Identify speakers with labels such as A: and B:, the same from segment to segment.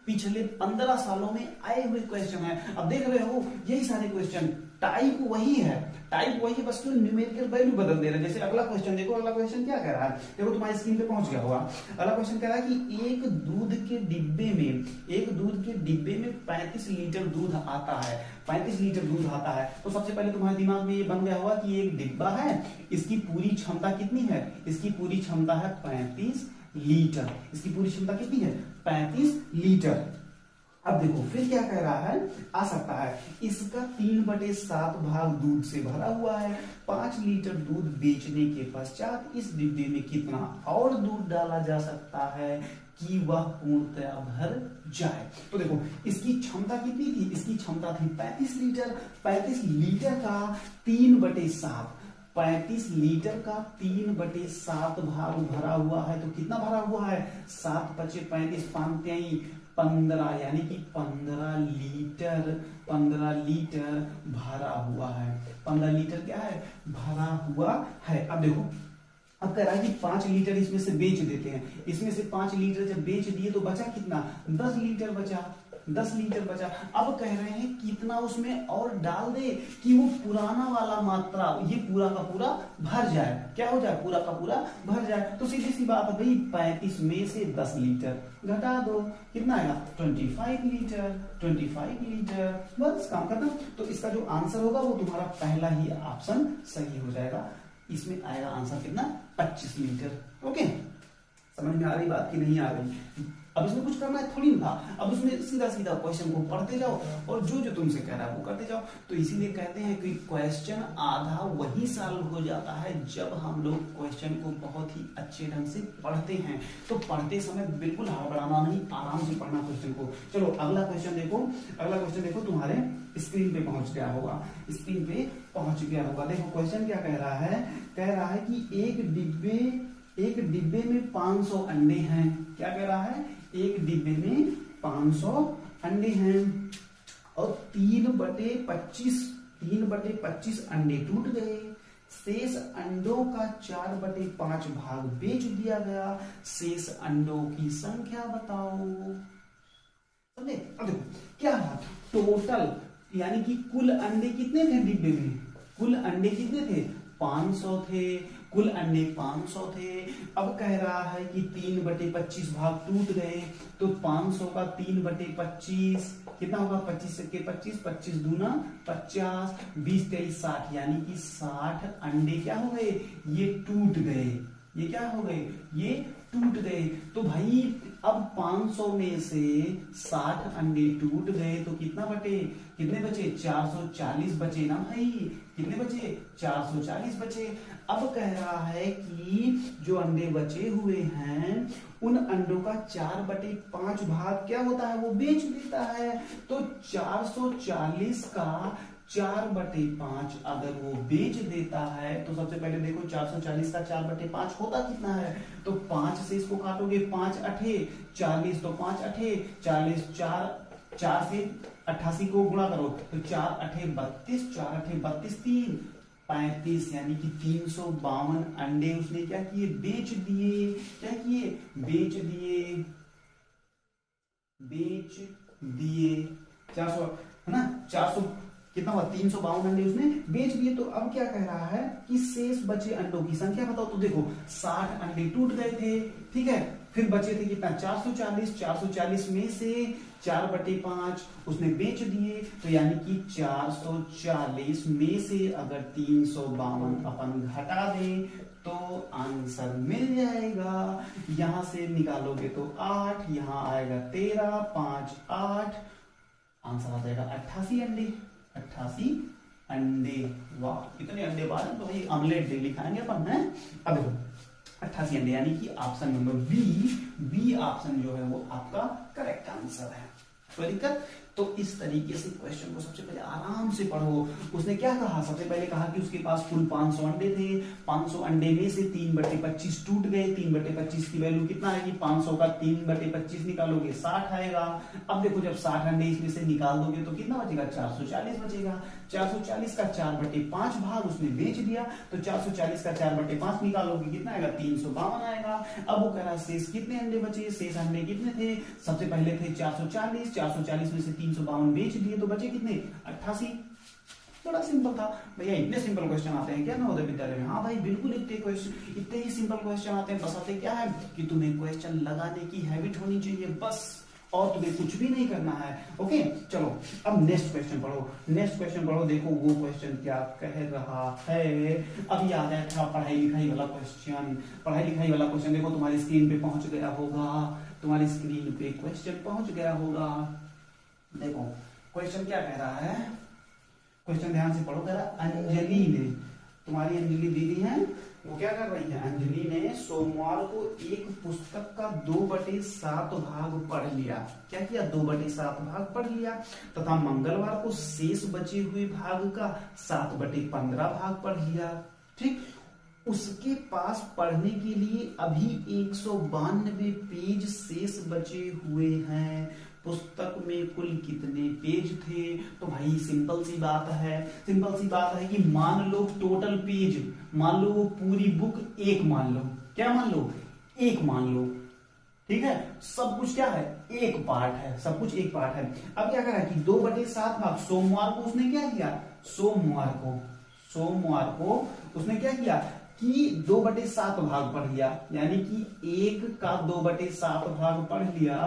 A: पिछले 15 सालों में आए हुए क्वेश्चन है। अब देख रहे हो यही सारे क्वेश्चन, टाइप वही है, टाइप वही है, बस तो न्यूमेरिकल वैल्यू बदल दे रहे हैं। जैसे अगला क्वेश्चन देखो, अगला क्वेश्चन क्या कह रहा है, देखो तुम्हारी स्क्रीन पे पहुंच गया होगा। अगला क्वेश्चन कह रहा है कि एक दूध के डिब्बे में 35 लीटर दूध आता है, 35 लीटर दूध आता है। तो सबसे पहले तुम्हारे दिमाग में ये बन गया होगा कि एक डिब्बा है, इसकी पूरी क्षमता कितनी है, इसकी पूरी क्षमता है 35 लीटर, इसकी पूरी क्षमता कितनी है 35 लीटर। अब देखो फिर क्या कह रहा है, आ सकता है इसका 3/7 भाग दूध से भरा हुआ है। 5 लीटर दूध बेचने के पश्चात इस डिब्बे में कितना और दूध डाला जा सकता है कि वह पूर्णतया भर जाए। तो देखो इसकी क्षमता कितनी थी, इसकी क्षमता थी 35 लीटर। 35 लीटर का 3/7, 35 लीटर का 3/7 भाग भरा हुआ है, तो कितना भरा हुआ है 7 × 5 = 35, 5 × 15, यानी कि 15 लीटर भरा हुआ है। 15 लीटर क्या है भरा हुआ है। अब देखो अब कह रहा है कि 5 लीटर इसमें से बेच देते हैं, इसमें से 5 लीटर जब बेच दिए तो बचा कितना 10 लीटर बचा, 10 लीटर बचा। अब कह रहे हैं कितना उसमें और डाल दे कि वो पुराना वाला मात्रा ये पूरा का पूरा भर जाए, क्या हो जाए पूरा का पूरा भर जाए। तो सीधी सी बात है भाई 35 में से 10 लीटर घटा दो, कितना आएगा 25 लीटर, 25 लीटर, बस काम खत्म। तो इसका जो आंसर होगा वो तुम्हारा पहला ही ऑप्शन सही हो जाएगा, इसमें आएगा आंसर कितना 25 लीटर। ओके, समझ में आ रही बात की नहीं आ रही। अब इसमें कुछ करना है थोड़ी ना, अब उसमें सीधा सीधा क्वेश्चन को पढ़ते जाओ और जो जो तुमसे कह रहा है वो करते जाओ। तो इसीलिए कहते हैं कि क्वेश्चन आधा वही सॉल्व हो जाता है जब हम लोग क्वेश्चन को बहुत ही अच्छे ढंग से पढ़ते हैं। तो पढ़ते समय बिल्कुल हड़बड़ाना नहीं, आराम से पढ़ना क्वेश्चन को। चलो अगला क्वेश्चन देखो, अगला क्वेश्चन देखो तुम्हारे स्क्रीन पे पहुंच गया होगा, स्क्रीन पे पहुंच गया होगा। देखो क्वेश्चन क्या कह रहा है, कह रहा है कि एक डिब्बे में 500 अंडे हैं। क्या कह रहा है, एक डिब्बे में 500 अंडे हैं और 3/25 अंडे टूट गए। शेष अंडों का 4/5 भाग बेच दिया गया। शेष अंडों की संख्या बताओ। समझे? अब देखो क्या है, टोटल यानी कि कुल अंडे कितने थे डिब्बे में, कुल अंडे कितने थे 500 थे, कुल अंडे 500 थे। अब कह रहा है कि 3/25 भाग टूट गए, तो 500 का 3/25 कितना होगा 25 के 25, 25 दूना 50, 20 23 60, यानी कि 60 अंडे क्या हो गए ये टूट गए, ये क्या हो गए ये टूट गए। तो भाई अब 500 में से 60 अंडे टूट गए तो कितना कितने बचे 440 बचे ना भाई, कितने बचे 440 बचे। अब कह रहा है कि जो अंडे बचे हुए हैं उन अंडों का 4/5 भाग क्या होता है वो बेच देता है। तो 440 का 4/5 अगर वो बेच देता है तो सबसे पहले देखो 440 का 4/5 होता कितना है, तो 5 से इसको काटोगे 5 8 40, तो 5 8 40, 4 से 88 को गुणा करो तो 4 8 32, 4 8 32 3 35, यानी कि 352 अंडे उसने क्या किए बेच दिए, क्या किए बेच दिए 400 है ना, 400 कितना हुआ 352 अंडे उसने बेच दिए। तो अब क्या कह रहा है कि शेष बचे अंडों की संख्या बताओ। तो देखो 60 अंडे टूट गए थे, ठीक है, फिर बचे थे कितना 440, 440 में से 4/5 उसने बेच दिए, तो यानी कि 440 में से अगर 352 अपन घटा दें तो आंसर मिल जाएगा। यहां से निकालोगे तो 8, यहां आएगा 13, 5 8, आंसर आ जाएगा 88 अंडे, 88 अंडे। वाह कितने अंडे बाद तो भाई ऑमलेट डेली खाएंगे अपन है। अब देखो 88 अंडे, यानी कि ऑप्शन नंबर बी ऑप्शन जो है वो आपका करेक्ट आंसर है। कोई दिक्कत? तो इस तरीके से क्वेश्चन को सबसे पहले आराम से पढ़ो। उसने क्या कहा, सबसे पहले कहा कि उसके पास कुल 500 अंडे थे, 500 अंडे में से 3/25 टूट गए। 3/25 की वैल्यू कितना आएगी, 500 का 3/25 निकालोगे 60 आएगा। अब देखो जब 60 अंडे इसमें से निकाल दोगे तो कितना बचेगा, 440 बचेगा। 440 का 4/5 भाग उसने बेच दिया, तो 440 का 4/5 निकालोगे कितना आएगा, 352 आएगा। अब वो कह रहा है शेष कितने अंडे बचे, शेष अंडे कितने थे, सबसे पहले थे 440, 440 में से 352 बेच दिए तो बचे कितने, 88। बड़ा सिंपल था भैया। इतने सिंपल क्वेश्चन आते हैं क्या नवोदय विद्यालय में? हाँ भाई बिल्कुल, इतने ही सिंपल क्वेश्चन आते हैं। बस आते क्या है कि तुम्हें क्वेश्चन लगाने की हैबिट होनी चाहिए बस, और तुम्हें कुछ भी नहीं करना है। ओके चलो अब नेक्स्ट क्वेश्चन पढ़ो। नेक्स्ट क्वेश्चन पढ़ो, देखो वो क्वेश्चन क्या कह रहा है। अब याद है थोड़ा पढ़ाई लिखाई वाला क्वेश्चन। पढ़ाई लिखाई वाला क्वेश्चन देखो तुम्हारी स्क्रीन पे पहुंच गया होगा, तुम्हारी स्क्रीन पे क्वेश्चन पहुंच गया होगा। देखो क्वेश्चन क्या कह रहा है, क्वेश्चन ध्यान से पढ़ो। कह रहा अंजलि ने, तुम्हारी अंजलि दीदी है, वो क्या कर रही है, अंजलि ने सोमवार को एक पुस्तक का 2/7 भाग पढ़ लिया। क्या किया, 2/7 भाग पढ़ लिया, तथा मंगलवार को शेष बचे हुए भाग का 7/15 भाग पढ़ लिया। ठीक, उसके पास पढ़ने के लिए अभी 192 पेज शेष बचे हुए हैं। पुस्तक में कुल कितने पेज थे? तो भाई सिंपल सी बात है कि मान लो टोटल पेज, मान लो वो पूरी बुक एक मान लो, क्या मान लो, एक मान लो। ठीक है, सब कुछ क्या है, एक पार्ट है, सब कुछ एक पार्ट है। अब क्या करा कि 2/7 भाग सोमवार को उसने क्या किया, सोमवार को उसने क्या किया कि 2/7 भाग पढ़ लिया, यानी कि एक का 2/7 भाग पढ़ लिया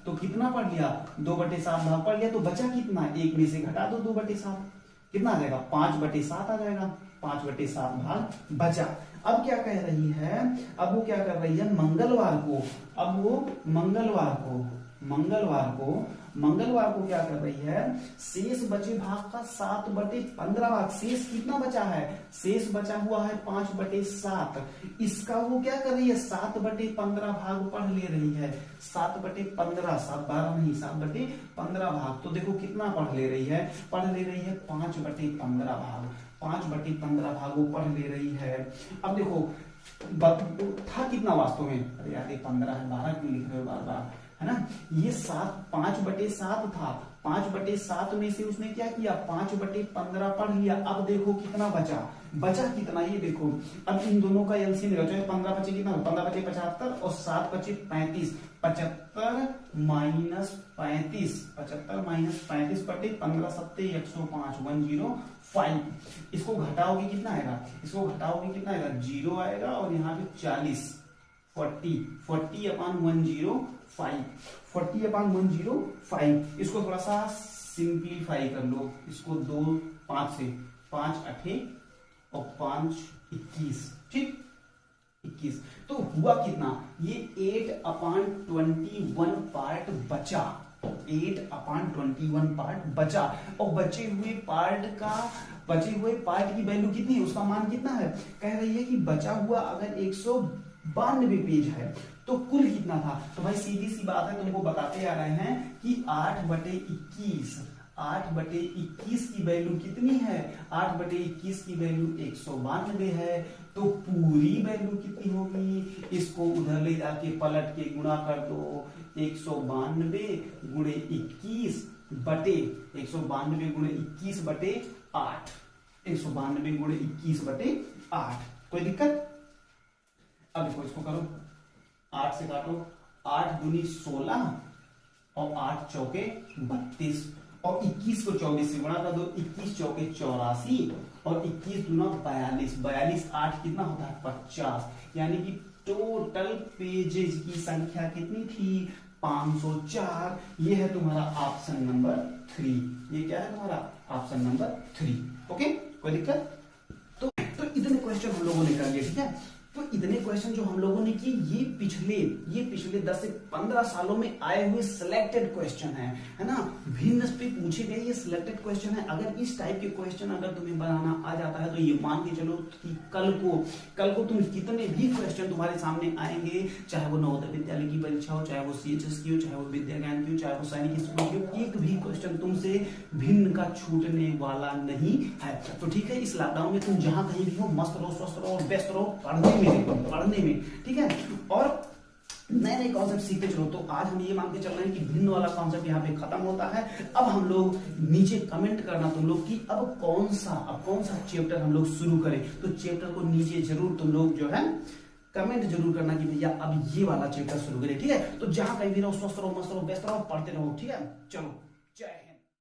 A: तो कितना पढ़ लिया, 2/7 भाग पढ़ लिया तो बचा कितना, एक में से घटा दो 2/7, कितना आ जाएगा, 5/7 आ जाएगा। 5/7 भाग बचा। अब क्या कह रही है, अब वो क्या कर रही है, मंगलवार को क्या कर रही है, शेष बचे भाग का 7/15 भाग, शेष कितना बचा है, शेष बचा हुआ है 5/7, इसका वो क्या कर रही है, 7/15 भाग पढ़ ले रही है। 7/15, 7/12 नहीं, 7/15 भाग। तो देखो कितना पढ़ ले रही है, 5/15 भाग, 5/15 भाग वो पढ़ ले रही है। अब देखो था कितना वास्तव में, अरे यार ये 15 है, 12 क्यों लिख रहे हो बार बार, है ना, ये 5/7 था। 5/7 में से उसने क्या किया, 5/15 पढ़ लिया। अब देखो कितना बचा कितना, ये देखो। अब इन दोनों का एलसीएम लगाओ, 15 बचे कितना, 15 बचे 75 और 7 बचे 35। 75 माइनस 35, 75 माइनस 35 बटे 15 सत्ते 105, 105। इसको घटाओगे कितना आएगा, इसको घटाओगे कितना आएगा, 0 आएगा, और यहाँ पे 40, 40/105, 40/105। इसको थोड़ा सा सिंप्लीफाई कर लो, इसको 2 5 से, 5 8 और 5 21, ठीक 21। तो हुआ कितना, ये 8/21 पार्ट बचा, 8/21 पार्ट बचा। और बचे हुए पार्ट की वैल्यू कितनी है, उसका मान कितना है, कह रही है कि बचा हुआ अगर 192 पेज है तो कुल कितना था। तो भाई सीधी सी बात है, तुमको बताते आ रहे हैं कि 8/21, 8/21 की वैल्यू कितनी है, 8/21 की वैल्यू 192 है। तो पूरी वैल्यू कितनी होगी, इसको उधर ले जाके पलट के गुणा कर दो, 192 गुणे 21 बटे 192 गुणे 21 बटे 8, 192 गुणे 21 बटे 8। कोई दिक्कत? अब देखो इसको करो, 8 से काटो, 8 दूनी 16 और 8 चौके 32, और 21 को 24 से गुणा कर दो, 21 चौके 84 और 21 दूना 42, 42 8 कितना होता है 50। यानी कि टोटल पेजेस की संख्या कितनी थी, 504। ये है तुम्हारा ऑप्शन नंबर 3। ये क्या है तुम्हारा ऑप्शन नंबर 3। ओके, कोई दिक्कत? तो इतने क्वेश्चन हम लोगों ने कर लिए, ठीक है। तो इतने क्वेश्चन जो हम लोगों ने किए ये पिछले 10 से 15 सालों में आए हुए सिलेक्टेड क्वेश्चन है ना, भिन्न पे पूछे गए ये सिलेक्टेड क्वेश्चन है। अगर इस टाइप के क्वेश्चन अगर तुम्हें बनाना आ जाता है तो ये मान के चलो कि कल को तुम कितने भी क्वेश्चन तुम्हारे सामने आएंगे, चाहे वो नवोदय विद्यालय की परीक्षा हो, चाहे वो CHS की हो, चाहे वो विद्या ज्ञान की हो, चाहे वो सैनिक स्कूल की हो, एक भी क्वेश्चन तुमसे भिन्न का छूटने वाला नहीं है। तो ठीक है, इस लॉकडाउन में तुम जहां कहीं भी हो मस्त रहो, स्वस्थ रहो और व्यस्त रहो पढ़ने में, ठीक है, और नए नए कॉन्सेप्ट सीखते चलो। तो आज हम ये मान के चल रहे हैं कि भिन्न वाला कॉन्सेप्ट यहाँ पे खत्म होता है। अब हम लोग नीचे कमेंट करना तुम लोग कि अब कौन सा चैप्टर हम लोग शुरू करें। तो चैप्टर को नीचे जरूर तुम लोग जो है कमेंट जरूर करना कि भैया अब ये वाला चैप्टर शुरू करें, ठीक है। तो जहां कहीं भी रहो, स्वस्थ रहो, मस्त रहो, व्यस्त रहो, पढ़ते रहो, ठीक है। चलो।